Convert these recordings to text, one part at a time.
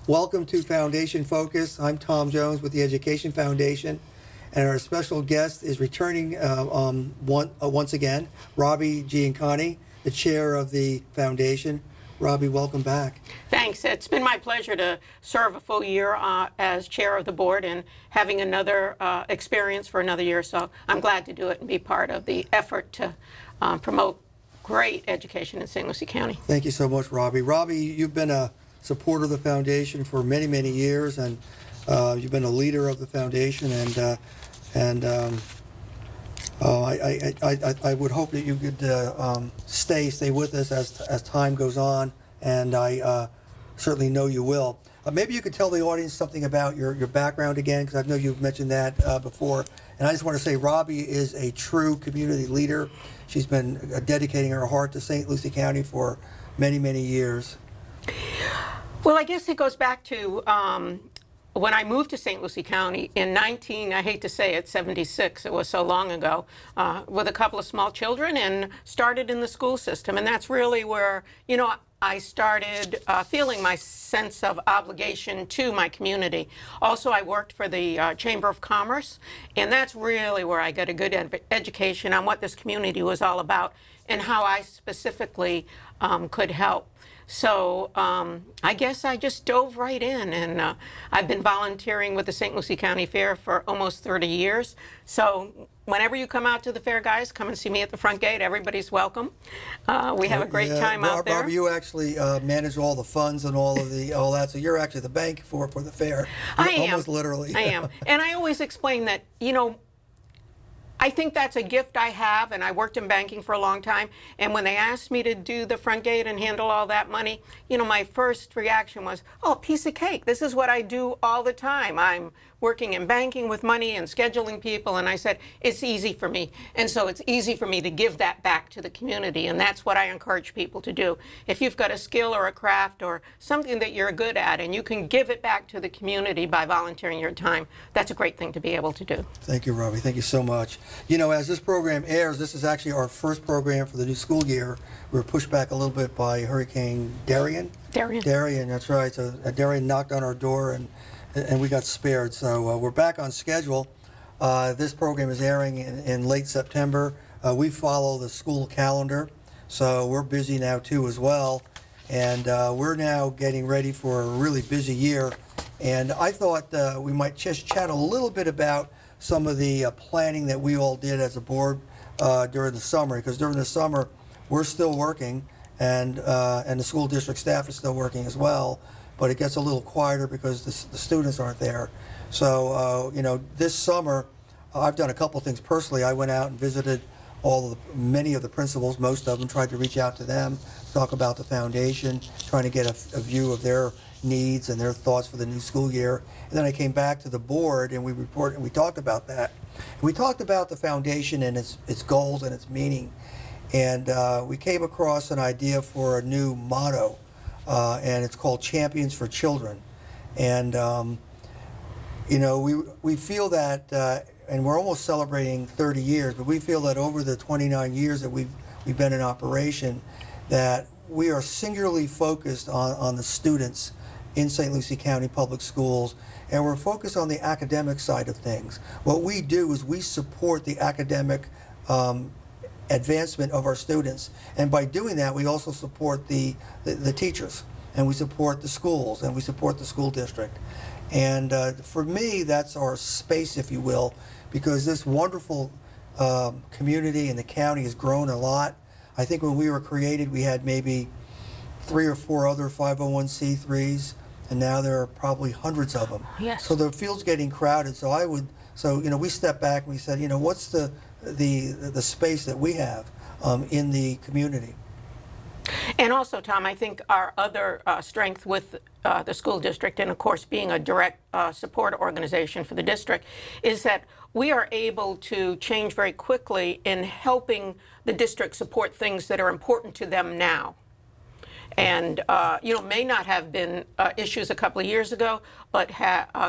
Welcome to Foundation Focus. I'm Tom Jones with the Education Foundation, and our special guest is returning once again, Robbie Giancani, the chair of the foundation. Robbie, welcome back. Thanks. It's been my pleasure to serve a full year as chair of the board and having another experience for another year. So I'm glad to do it and be part of the effort to promote great education in St. Lucie County. Thank you so much, Robbie. Robbie, you've been a supporter of the foundation for many, many years, and you've been a leader of the foundation, I would hope that you could stay with us as time goes on, and I certainly know you will. Maybe you could tell the audience something about your background again, because I know you've mentioned that before. And I just want to say Robbie is a true community leader. She's been dedicating her heart to St. Lucie County for many, many years. Well, I guess it goes back to when I moved to St. Lucie County in I hate to say it, 76, it was so long ago, with a couple of small children and started in the school system. And that's really where, I started feeling my sense of obligation to my community. Also, I worked for the Chamber of Commerce, and that's really where I got a good education on what this community was all about and how I specifically could help. So I guess I just dove right in, and I've been volunteering with the St. Lucie County Fair for almost 30 years. So whenever you come out to the fair, guys, come and see me at the front gate. Everybody's welcome. We have a great time out there. Rob, you actually manage all the funds and all that, so you're actually the bank for the fair. I am. Almost literally. I am. And I always explain that, I think that's a gift I have, and I worked in banking for a long time, and when they asked me to do the front gate and handle all that money, my first reaction was, oh, piece of cake. This is what I do all the time. I'm working in banking with money and scheduling people, and I said, it's easy for me. And so it's easy for me to give that back to the community, and that's what I encourage people to do. If you've got a skill or a craft or something that you're good at and you can give it back to the community by volunteering your time, that's a great thing to be able to do. Thank you, Robbie. Thank you so much. As this program airs, this is actually our first program for the new school year. We were pushed back a little bit by Hurricane Darian. Darian, that's right. So Darian knocked on our door, and we got spared. So we're back on schedule. This program is airing in late September. We follow the school calendar, so we're busy now too as well. And we're now getting ready for a really busy year. And I thought we might just chat a little bit about some of the planning that we all did as a board during the summer, because during the summer we're still working, and the school district staff is still working as well, but it gets a little quieter because the students aren't there. So this summer I've done a couple of things personally. I went out and visited many of the principals, most of them, tried to reach out to them, talk about the foundation, trying to get a view of their needs and their thoughts for the new school year. And then I came back to the board and we talked about that. We talked about the foundation and its goals and its meaning. And we came across an idea for a new motto, and it's called Champions for Children. And we feel that, and we're almost celebrating 30 years, but we feel that over the 29 years that we've been in operation, that we are singularly focused on the students in St. Lucie County Public Schools, and we're focused on the academic side of things. What we do is we support the academic advancement of our students, and by doing that we also support the teachers, and we support the schools, and we support the school district. And for me, that's our space, if you will, because this wonderful community in the county has grown a lot. I think when we were created, we had maybe 3 or 4 other 501c3s, and now there are probably hundreds of them. Yes. So the field's getting crowded. So we stepped back and we said, what's the space that we have in the community? And also, Tom, I think our other strength with the school district, and of course being a direct support organization for the district, is that we are able to change very quickly in helping the district support things that are important to them now. And may not have been issues a couple of years ago, but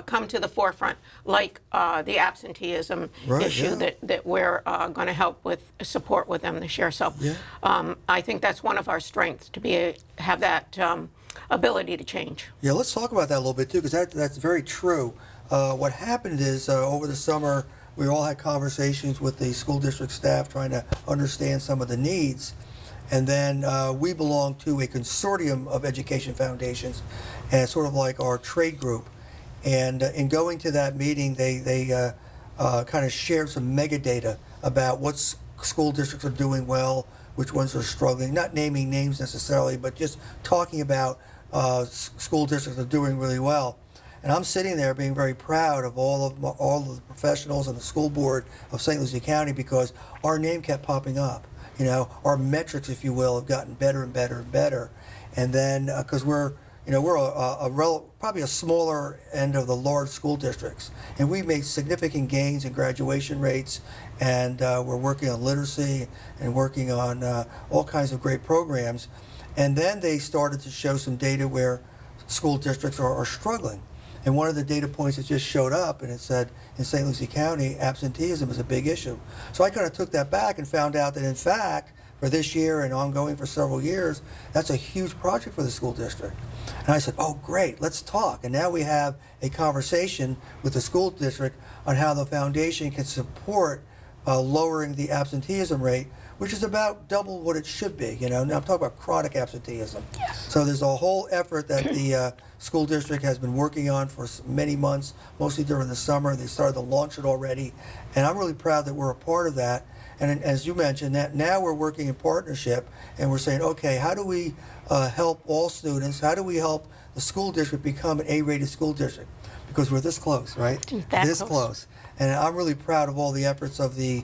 come to the forefront, like the absenteeism issue that we're going to help with support with them this year. So I think that's one of our strengths, to have that ability to change. Yeah, let's talk about that a little bit too, because that's very true. What happened is over the summer, we all had conversations with the school district staff trying to understand some of the needs. And then we belong to a consortium of education foundations, and it's sort of like our trade group. And in going to that meeting, they kind of shared some mega data about what school districts are doing well, which ones are struggling, not naming names necessarily, but just talking about school districts that are doing really well. And I'm sitting there being very proud of all of the professionals and the school board of St. Lucie County, because our name kept popping up. You know, our metrics, if you will, have gotten better and better and better. And then because we're probably a smaller end of the large school districts, and we've made significant gains in graduation rates, and we're working on literacy and working on all kinds of great programs. And then they started to show some data where school districts are struggling. And one of the data points that just showed up, and it said in St. Lucie County, absenteeism is a big issue. So I kind of took that back and found out that, in fact, for this year and ongoing for several years, that's a huge project for the school district. And I said, oh, great, let's talk. And now we have a conversation with the school district on how the foundation can support lowering the absenteeism rate, which is about double what it should be. You know, now I'm talking about chronic absenteeism. Yes. So there's a whole effort that the school district has been working on for many months, mostly during the summer. They started to launch it already, and I'm really proud that we're a part of that. And as you mentioned, that now we're working in partnership, and we're saying, okay, how do we help all students? How do we help the school district become an A-rated school district? Because we're this close, right? This close. And I'm really proud of all the efforts of the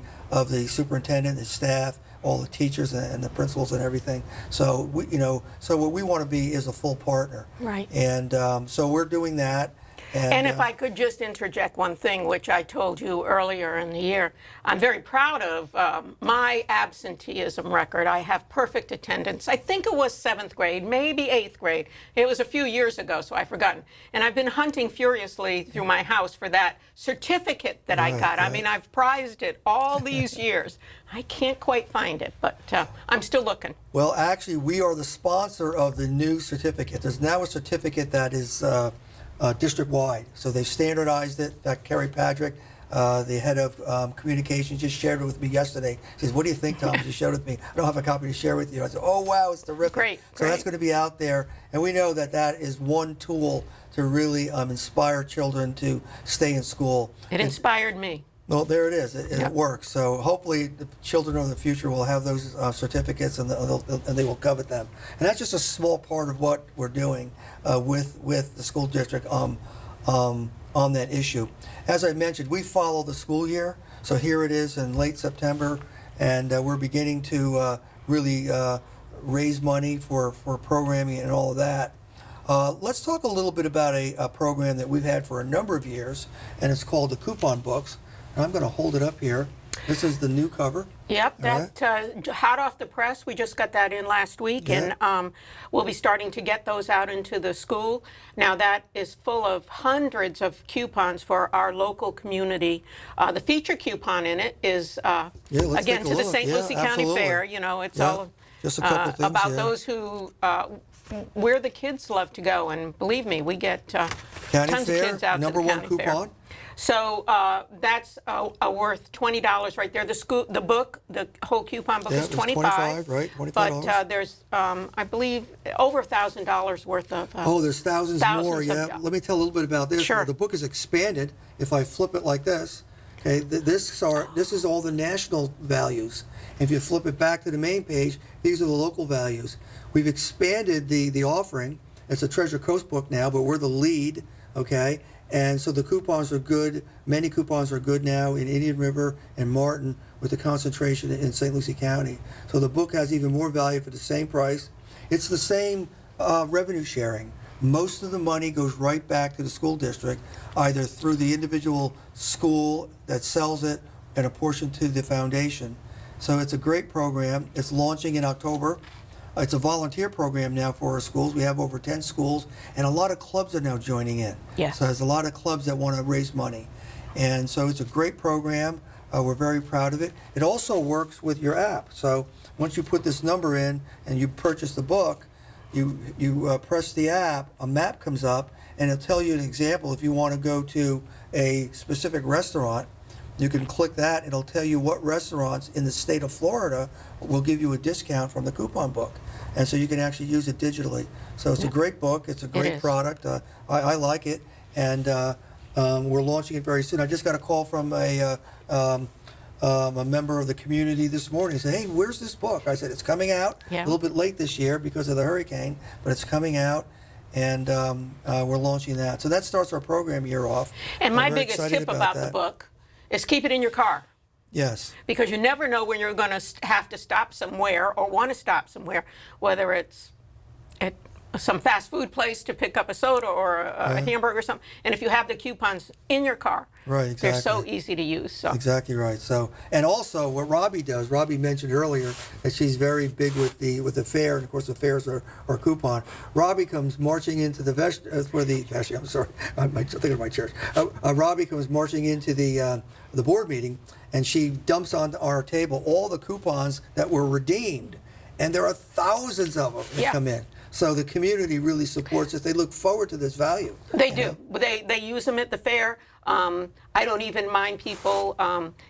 superintendent, the staff, all the teachers and the principals and everything. So so what we want to be is a full partner. Right. And so we're doing that. And if I could just interject one thing, which I told you earlier in the year, I'm very proud of my absenteeism record. I have perfect attendance. I think it was 7th grade, maybe 8th grade. It was a few years ago, so I've forgotten. And I've been hunting furiously through my house for that certificate that I got. I mean, I've prized it all these years. I can't quite find it, but I'm still looking. Well, actually, we are the sponsor of the new certificate. There's now a certificate that is district-wide. So they've standardized it. In fact, Kerry Patrick, the head of communications, just shared it with me yesterday. He says, what do you think, Tom? She showed it with me. I don't have a copy to share with you. I said, oh, wow, it's terrific. Great. So that's going to be out there. And we know that that is one tool to really inspire children to stay in school. It inspired me. Well, there it is. It works. So hopefully the children of the future will have those certificates, and they will covet them. And that's just a small part of what we're doing with the school district on that issue. As I mentioned, we follow the school year. So here it is in late September, and we're beginning to really raise money for programming and all of that. Let's talk a little bit about a program that we've had for a number of years, and it's called the Coupon Books. And I'm going to hold it up here. This is the new cover. Yep, that hot off the press. We just got that in last week, and we'll be starting to get those out into the school. Now that is full of hundreds of coupons for our local community. The feature coupon in it is, again, to the St. Lucie County Fair. You know, it's all just a couple things, about those who, where the kids love to go. And believe me, we get tons of kids out to the county coupon. fair. So that's worth $20 right there. The book, the whole coupon book is $25. Right? $25. But there's, I believe, over $1,000 worth of. There's thousands more. Yeah. Let me tell a little bit about this. Sure. The book is expanded. If I flip it like this, okay, this is all the national values. If you flip it back to the main page, these are the local values. We've expanded the offering. It's a Treasure Coast book now, but we're the lead. Okay. And so the coupons are good. Many coupons are good now in Indian River and Martin, with the concentration in St. Lucie County. So the book has even more value for the same price. It's the same revenue sharing. Most of the money goes right back to the school district, either through the individual school that sells it and a portion to the foundation. So it's a great program. It's launching in October. It's a volunteer program now for our schools. We have over 10 schools, and a lot of clubs are now joining in. Yes. So there's a lot of clubs that want to raise money. And so it's a great program. We're very proud of it. It also works with your app. So once you put this number in and you purchase the book, you press the app, a map comes up, and it'll tell you an example. If you want to go to a specific restaurant, you can click that. It'll tell you what restaurants in the state of Florida will give you a discount from the coupon book. And so you can actually use it digitally. So it's a great book. It's a great product. I like it. And we're launching it very soon. I just got a call from a member of the community this morning. He said, hey, where's this book? I said, it's coming out a little bit late this year because of the hurricane, but it's coming out. And we're launching that. So that starts our program year off. And my biggest tip about the book is keep it in your car. Yes. Because you never know when you're going to have to stop somewhere or want to stop somewhere, whether it's at some fast food place to pick up a soda or a hamburger or something. And if you have the coupons in your car, they're so easy to use. So. Exactly right. So, and also what Robbie does, Robbie mentioned earlier that she's very big with the fair, and of course the fairs are coupon. Robbie comes marching into the I'm sorry, I'm thinking of my church. Robbie comes marching into the board meeting, and she dumps on our table all the coupons that were redeemed, and there are thousands of them that come in. So the community really supports it. They look forward to this value. They do. They use them at the fair. I don't even mind people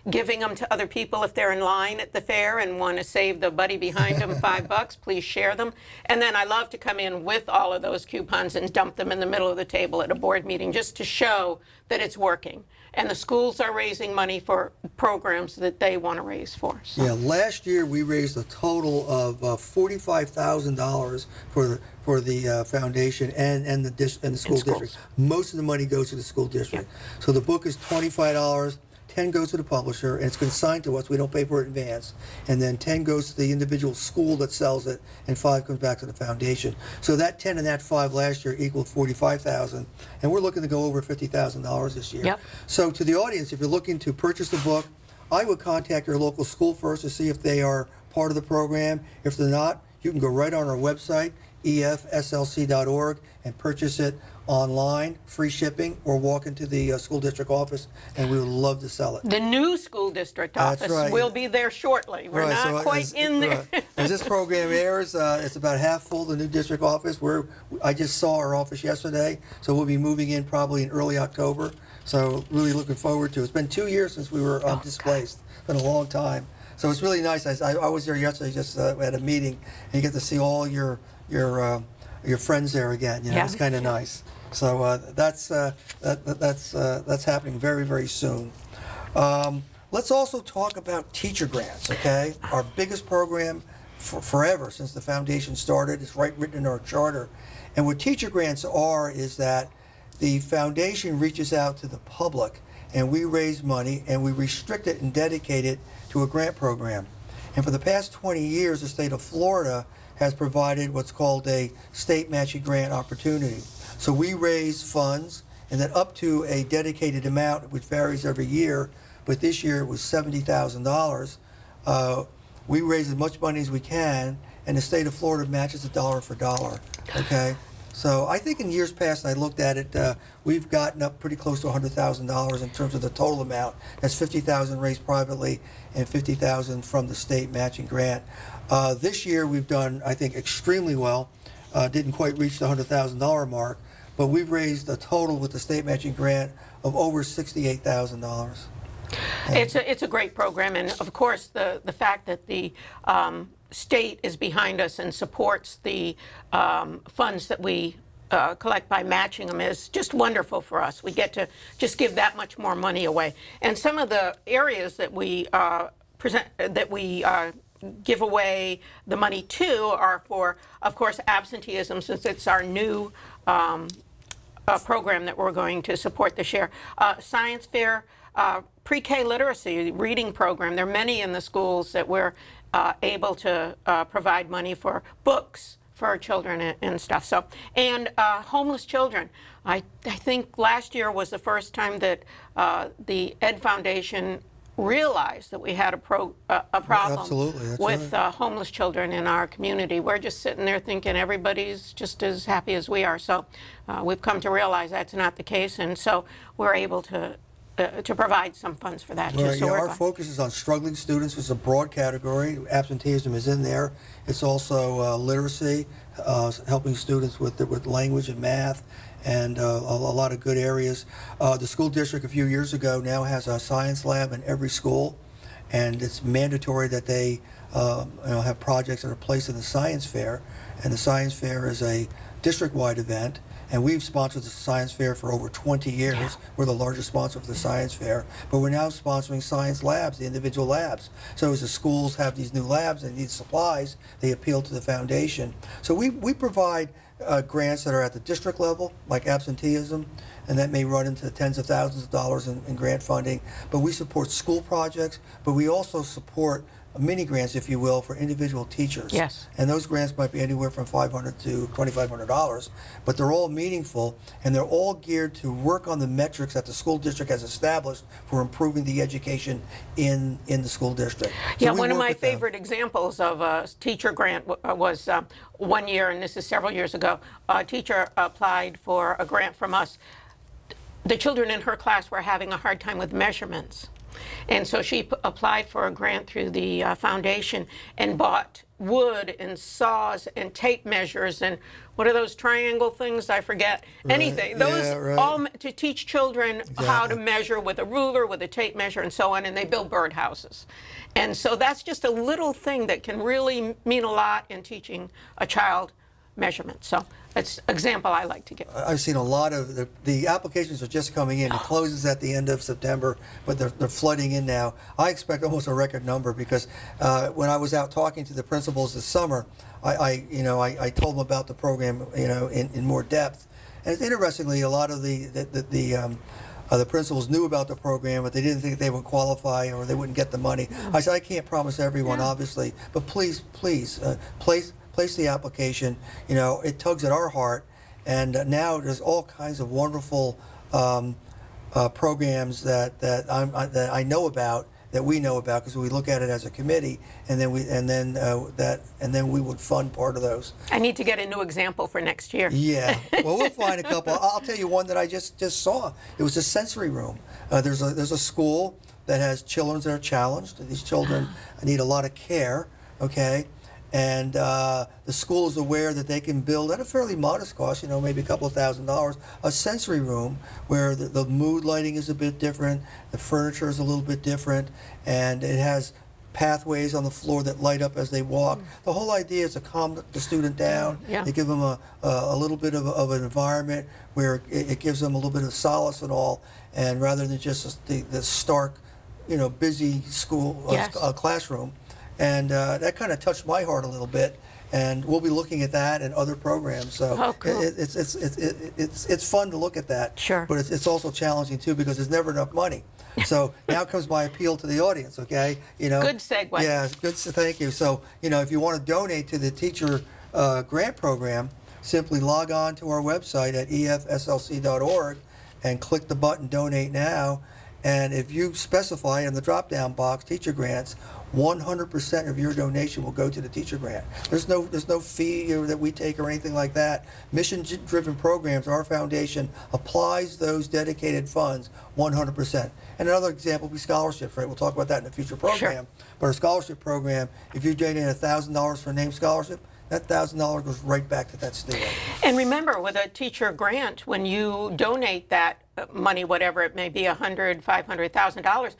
giving them to other people if they're in line at the fair and want to save the buddy behind them $5. Please share them. And then I love to come in with all of those coupons and dump them in the middle of the table at a board meeting just to show that it's working. And the schools are raising money for programs that they want to raise for. So. Yeah, last year we raised a total of $45,000 for the foundation and the school district. Most of the money goes to the school district. So the book is $25. 10 goes to the publisher, and it's consigned to us. We don't pay for it in advance. And then 10 goes to the individual school that sells it, and 5 comes back to the foundation. So that 10 and that 5 last year equaled $45,000, and we're looking to go over $50,000 this year. So to the audience, if you're looking to purchase the book, I would contact your local school first to see if they are part of the program. If they're not, you can go right on our website, efslc.org, and purchase it online, free shipping, or walk into the school district office, and we would love to sell it. The new school district office will be there shortly. We're not quite in there. As this program airs, it's about half full, the new district office. I just saw our office yesterday, so we'll be moving in probably in early October. So really looking forward to it. It's been 2 years since we were displaced. It's been a long time. So it's really nice. I was there yesterday just at a meeting, and you get to see all your friends there again. You know, it's kind of nice. So that's happening very, very soon. Let's also talk about teacher grants, okay? Our biggest program forever since the foundation started. It's written in our charter. And what teacher grants are is that the foundation reaches out to the public, and we raise money, and we restrict it and dedicate it to a grant program. And for the past 20 years, the state of Florida has provided what's called a state matching grant opportunity. So we raise funds, and then up to a dedicated amount, which varies every year, but this year it was $70,000. We raise as much money as we can, and the state of Florida matches it dollar for dollar, okay? So I think in years past, I looked at it, we've gotten up pretty close to $100,000 in terms of the total amount. That's $50,000 raised privately and $50,000 from the state matching grant. This year we've done, I think, extremely well. Didn't quite reach the $100,000 mark, but we've raised a total with the state matching grant of over $68,000. It's a great program, and of course the fact that the state is behind us and supports the funds that we collect by matching them is just wonderful for us. We get to just give that much more money away. And some of the areas that we give away the money to are for, of course, absenteeism, since it's our new program that we're going to support this year. Science fair, pre-K literacy reading program. There are many in the schools that we're able to provide money for books for our children and stuff. So, and homeless children. I think last year was the first time that the Ed Foundation realized that we had a problem with homeless children in our community. We're just sitting there thinking everybody's just as happy as we are. So we've come to realize that's not the case, and so we're able to to provide some funds for that too. Right, So yeah, we're our going- focus is on struggling students. It's a broad category. Absenteeism is in there. It's also literacy, helping students with language and math, and a lot of good areas. The school district a few years ago now has a science lab in every school, and it's mandatory that they have projects that are placed in the science fair. And the science fair is a district-wide event. And we've sponsored the science fair for over 20 years. Yeah. We're the largest sponsor for the science fair. But we're now sponsoring science labs, the individual labs. So as the schools have these new labs and need supplies, they appeal to the foundation. So we provide grants that are at the district level, like absenteeism, and that may run into tens of thousands of dollars in grant funding. But we support school projects, but we also support mini grants, if you will, for individual teachers. Yes. And those grants might be anywhere from $500 to $2,500, but they're all meaningful, and they're all geared to work on the metrics that the school district has established for improving the education in the school district. So Yeah, we one of work my with them. favorite examples of a teacher grant was one year, and this is several years ago, a teacher applied for a grant from us. The children in her class were having a hard time with measurements. And so she applied for a grant through the foundation and bought wood and saws and tape measures and what are those triangle things? I forget. Right. Anything. Yeah, Those right. all to teach children how to Exactly. measure with a ruler, with a tape measure, and so on. And they build birdhouses. And so that's just a little thing that can really mean a lot in teaching a child measurement. So it's an example I like to give. I've seen a lot of the applications are just coming in. It closes at the end of September, but they're flooding in now. I expect almost a record number because when I was out talking to the principals this summer, I told them about the program in more depth. And interestingly, a lot of the principals knew about the program, but they didn't think they would qualify or they wouldn't get the money. I said, I can't promise everyone, obviously, but please, place the application. It tugs at our heart, and now there's all kinds of wonderful programs that I know about, that we know about, because we look at it as a committee, and then we would fund part of those. I need to get a new example for next year. Yeah, well, we'll find a couple. I'll tell you one that I just saw. It was a sensory room. There's a school that has children that are challenged. These children need a lot of care. Okay. And the school is aware that they can build, at a fairly modest cost, maybe a couple of $1,000s, a sensory room where the mood lighting is a bit different, the furniture is a little bit different, and it has pathways on the floor that light up as they walk. The whole idea is to calm the student down. Yeah. They give them a little bit of an environment where it gives them a little bit of solace and all, and rather than just the stark, busy school Yes. classroom. And that kind of touched my heart a little bit, and we'll be looking at that and other programs. So Oh, cool. it's fun to look at that. Sure. But it's also challenging too, because there's never enough money. So now comes my appeal to the audience. Okay, Good segue. Yeah, good. Thank you. So if you want to donate to the teacher grant program, simply log on to our website at efslc.org and click the button Donate Now. And if you specify in the drop-down box teacher grants, 100% of your donation will go to the teacher grant. There's no fee that we take or anything like that. Mission-driven programs, our foundation applies those dedicated funds 100%. And another example would be scholarships, right? We'll talk about that in a future program. Sure. But a scholarship program, if you donate $1,000 for a named scholarship, that $1,000 goes right back to that student. And remember, with a teacher grant, when you donate that money, whatever it may be, $100,000, $500,000,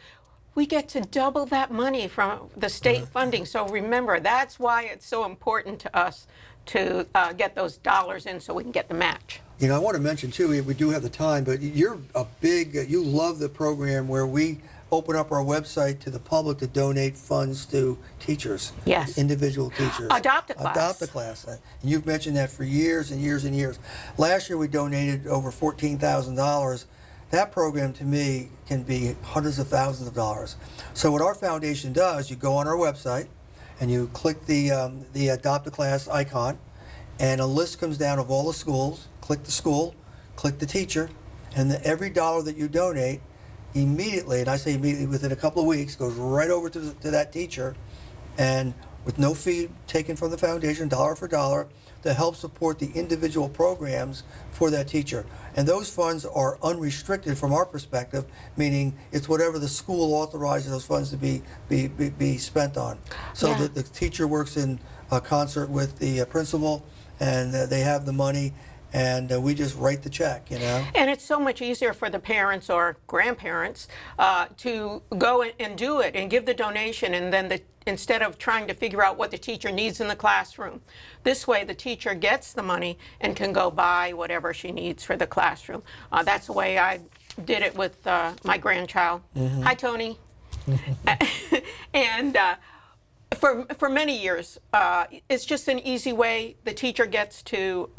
we get to double that money from the state funding. So remember, that's why it's so important to us to get those dollars in so we can get the match. I want to mention too, we do have the time, but you love the program where we open up our website to the public to donate funds to teachers. Yes. Individual teachers. Adopt a class. Adopt a class. And you've mentioned that for years and years and years. Last year we donated over $14,000. That program to me can be hundreds of thousands of dollars. So what our foundation does, you go on our website and you click the Adopt a Class icon, and a list comes down of all the schools. Click the school, click the teacher, and every dollar that you donate immediately, and I say immediately, within a couple of weeks, goes right over to that teacher, and with no fee taken from the foundation, dollar for dollar, to help support the individual programs for that teacher. And those funds are unrestricted from our perspective, meaning it's whatever the school authorizes those funds to be spent on. So Yeah. the teacher works in concert with the principal, and they have the money, and we just write the check, you know. And it's so much easier for the parents or grandparents to go and do it and give the donation, and then instead of trying to figure out what the teacher needs in the classroom. This way the teacher gets the money and can go buy whatever she needs for the classroom. That's the way I did it with my grandchild. Hi, Tony. And for many years, it's just an easy way. The teacher gets to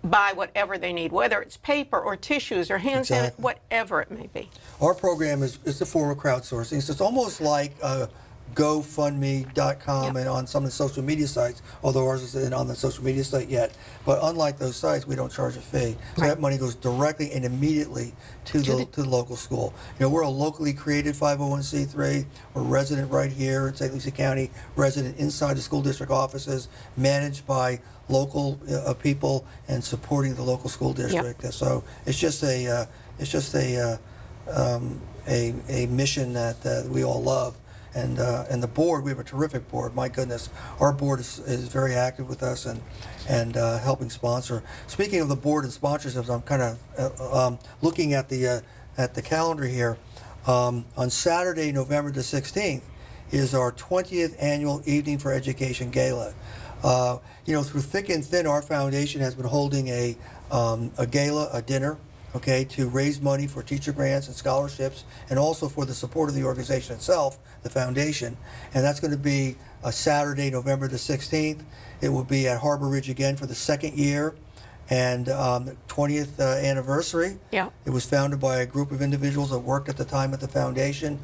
buy whatever they need, whether it's paper or tissues or hand sanitizer, whatever it may be. Our program is a form of crowdsourcing. So it's almost like GoFundMe.com and on some of the social media sites, although ours isn't on the social media site yet. But unlike those sites, we don't charge a fee. So that money goes directly and immediately to the local school. You know, we're a locally created 501c3. We're resident right here in St. Lucie County, resident inside the school district offices, managed by local people and supporting the local school district. So it's just a mission that we all love. And the board, we have a terrific board. My goodness, our board is very active with us and helping sponsor. Speaking of the board and sponsorships, I'm kind of looking at the calendar here. On Saturday, November the 16th, is our 20th annual Evening for Education Gala. You know, through thick and thin, our foundation has been holding a gala, a dinner, okay, to raise money for teacher grants and scholarships, and also for the support of the organization itself, the foundation. And that's going to be a Saturday, November the 16th. It will be at Harbor Ridge again for the second year and the 20th anniversary. Yeah. It was founded by a group of individuals that worked at the time at the foundation.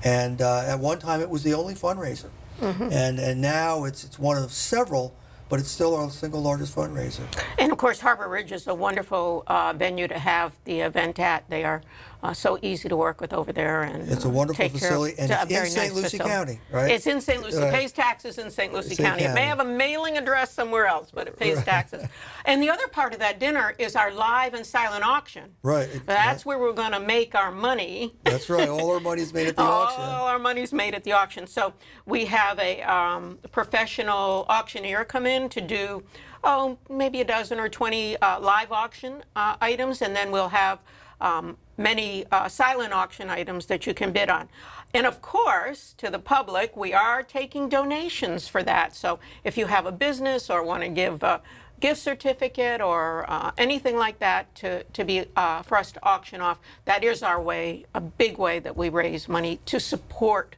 And at one time, it was the only fundraiser. And now it's one of several, but it's still our single largest fundraiser. And of course, Harbor Ridge is a wonderful venue to have the event at. They are so easy to work with over there, and it's a wonderful facility, and it's in St. Lucie County, right? It's in St. Lucie. It pays taxes in St. Lucie County. It may have a mailing address somewhere else, but it pays taxes. And the other part of that dinner is our live and silent auction. Right. That's where we're going to make our money. That's right. All our money's made at the auction. All our money's made at the auction. So we have a professional auctioneer come in to do maybe a dozen or 20 live auction items, and then we'll have many silent auction items that you can bid on. And of course, to the public, we are taking donations for that. So if you have a business or want to give a gift certificate or anything like that for us to auction off, that is our way, a big way that we raise money to support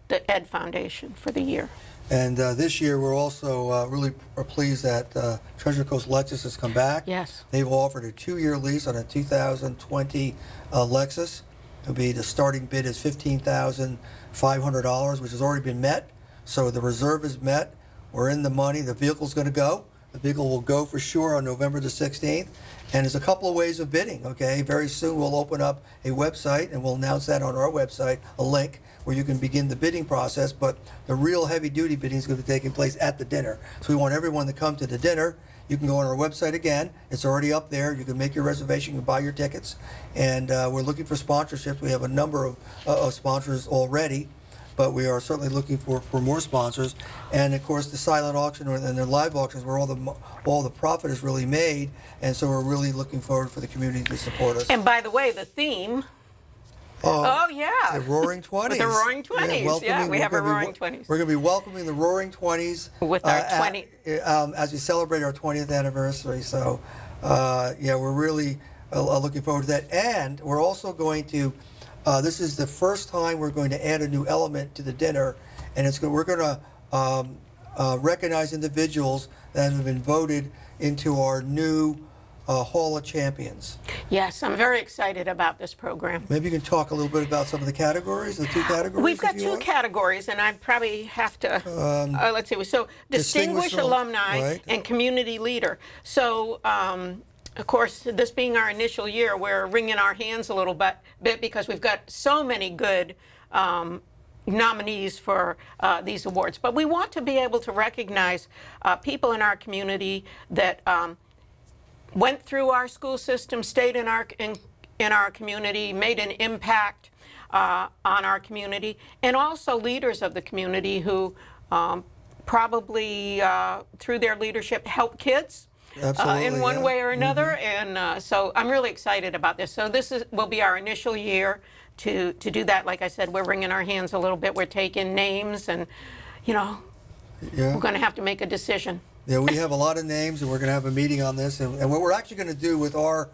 the Ed Foundation for the year. And this year, we're also really pleased that Treasure Coast Lexus has come back. Yes. They've offered a 2-year lease on a 2020 Lexus. The starting bid is $15,500, which has already been met. So the reserve is met. We're in the money. The vehicle's going to go. The vehicle will go for sure on November the 16th. And there's a couple of ways of bidding, okay? Very soon we'll open up a website, and we'll announce that on our website, a link where you can begin the bidding process. But the real heavy-duty bidding is going to be taking place at the dinner. So we want everyone to come to the dinner. You can go on our website again. It's already up there. You can make your reservation. You can buy your tickets. And we're looking for sponsorships. We have a number of sponsors already, but we are certainly looking for more sponsors. And of course, the silent auction and the live auctions, where all the profit is really made. And so we're really looking forward for the community to support us. And by the way, the theme. The Roaring 20s. The Roaring 20s. Yeah, we have a Roaring 20s. We're going to be welcoming the Roaring 20s with our 20 as we celebrate our 20th anniversary. So, we're really looking forward to that. And we're also going to. This is the first time we're going to add a new element to the dinner, and we're going to recognize individuals that have been voted into our new Hall of Champions. Yes, I'm very excited about this program. Maybe you can talk a little bit about some of the categories, the 2 categories. We've got 2 categories, and I probably have to, let's see. So, distinguished alumni and community leader. So, of course, this being our initial year, we're wringing our hands a little bit because we've got so many good nominees for these awards. But we want to be able to recognize people in our community that went through our school system, stayed in our community, made an impact on our community, and also leaders of the community who probably through their leadership help kids in one way or another. And so I'm really excited about this. So this will be our initial year to do that. Like I said, we're wringing our hands a little bit. We're taking names, and we're going to have to make a decision. Yeah, we have a lot of names, and we're going to have a meeting on this. And what we're actually going to do with our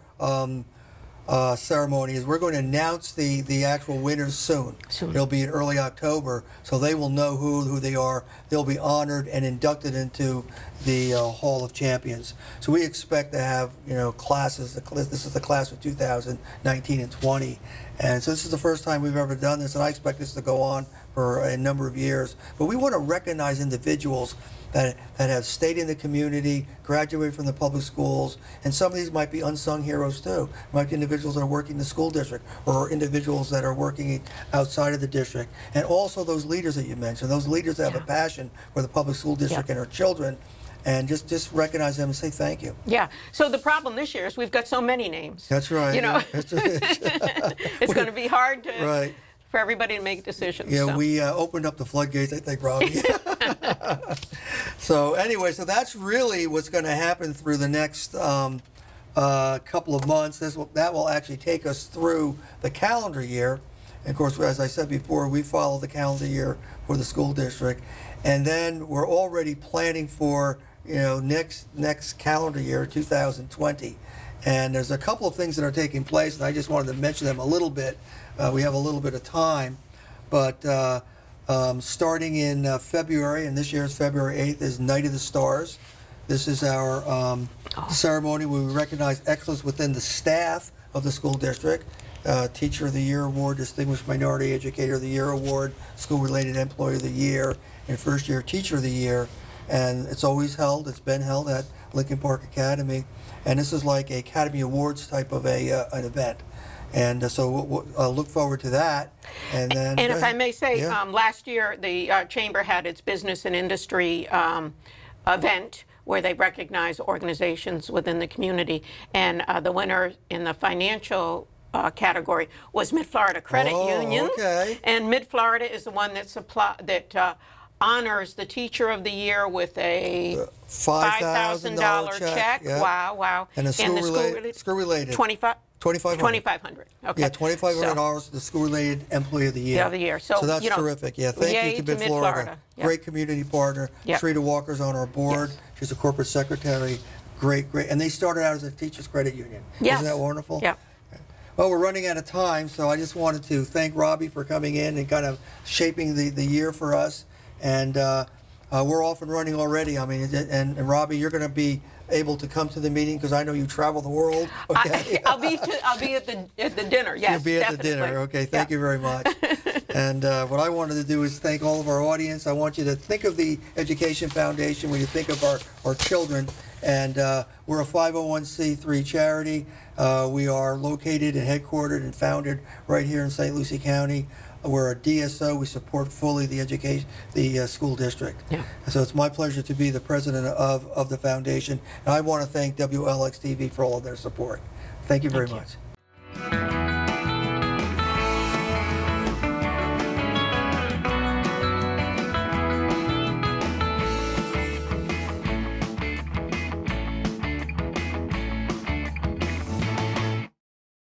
ceremony is we're going to announce the actual winners soon. It'll be in early October, so they will know who they are. They'll be honored and inducted into the Hall of Champions. So we expect to have classes. This is the class of 2019 and 20, and so this is the first time we've ever done this, and I expect this to go on for a number of years. But we want to recognize individuals that have stayed in the community, graduated from the public schools, and some of these might be unsung heroes too. Might be individuals that are working in the school district, or individuals that are working outside of the district, and also those leaders that you mentioned, those leaders that have a passion for the public school district and our children, and just recognize them and say thank you. Yeah. So the problem this year is we've got so many names. That's right. It's going to be hard to. For everybody to make decisions. Yeah, so. we opened up the floodgates, I think, Robbie. So anyway, so that's really what's going to happen through the next couple of months. That will actually take us through the calendar year. And of course, as I said before, we follow the calendar year for the school district. And then we're already planning for next calendar year, 2020. And there's a couple of things that are taking place, and I just wanted to mention them a little bit. We have a little bit of time, but starting in February, and this year is February 8th, is Night of the Stars. This is our ceremony where we recognize excellence within the staff of the school district. Teacher of the Year Award, Distinguished Minority Educator of the Year Award, School-Related Employee of the Year, and First Year Teacher of the Year. And it's been held at Lincoln Park Academy. And this is like a Academy Awards type of an event. And so we'll look forward to that. And then, if I may say, last year the Chamber had its business and industry event where they recognize organizations within the community. And the winner in the financial category was Mid-Florida Credit Union. Okay. And Mid-Florida is the one that honors the Teacher of the Year with a $5,000 check. Yep. Wow. And a school-related. $2,500. Okay. Yeah, $2,500 to the School-Related Employee of the Year. of the year. So that's terrific. Yeah, thank you to Mid-Florida. Yep. Great community partner. Yep. Shrita Walker's on our board. Yes. She's a corporate secretary. Great. And they started out as a teachers credit union. Yes. Isn't that wonderful? Yeah. Well, we're running out of time, so I just wanted to thank Robbie for coming in and kind of shaping the year for us. And we're off and running already. I mean, and Robbie, you're going to be able to come to the meeting because I know you travel the world. Okay. I'll be at the dinner. Yes, you'll be at definitely. the dinner. Okay, thank you very much. And what I wanted to do is thank all of our audience. I want you to think of the Education Foundation when you think of our children. And we're a 501c3 charity. We are located and headquartered and founded right here in St. Lucie County. We're a DSO. We support fully the school district. Yeah. So it's my pleasure to be the president of the foundation. And I want to thank WLX-TV for all of their support. Thank you very much.